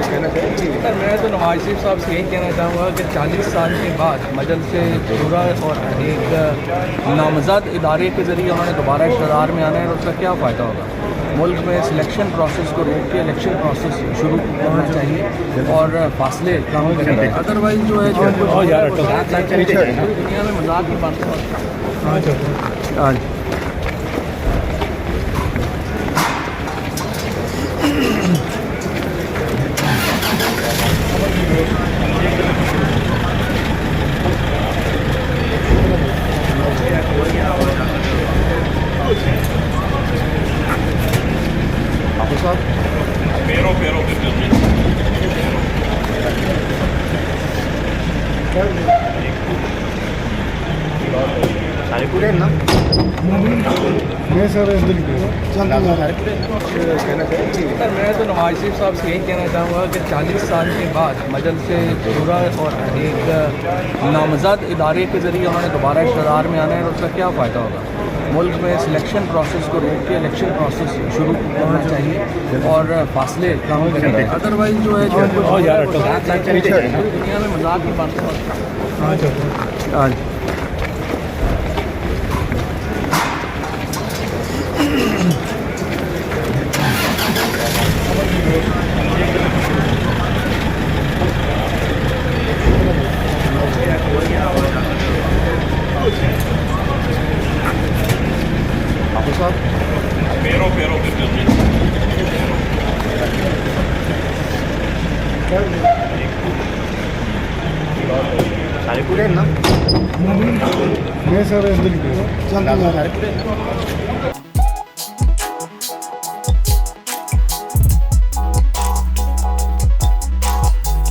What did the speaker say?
कहना चाहिए? सर मैं तो नवाज शरीफ साहब से यही कहना चाहूँगा कि 40 साल के बाद मजलिस शुरा और एक नामज़द इदारे के ज़रिए उन्होंने दोबारा इक़्तिदार में आना है और उसका क्या फ़ायदा होगा। मुल्क में सिलेक्शन प्रोसेस को रोक के इलेक्शन प्रोसेस शुरू करना चाहिए और फासले काम करना चाहिए। अदरवाइज़ जो है दुनिया में मजाक की बात है। सारे पूरे ना मैं सर कहना चाहिए? सर मैं तो नवाज शरीफ साहब से यही कहना चाहूँगा कि 40 साल के बाद मजलिस शुरा और एक नामज़द इदारे के ज़रिए उन्होंने दोबारा इक़्तिदार में आना है और उसका क्या फ़ायदा होगा। मुल्क में सिलेक्शन प्रोसेस को रोक के इलेक्शन प्रोसेस शुरू करना चाहिए और फासले काम करना चाहिए। अदरवाइज़ जो है दुनिया में मजाक की बात है। सारे पूरे ना मैं सर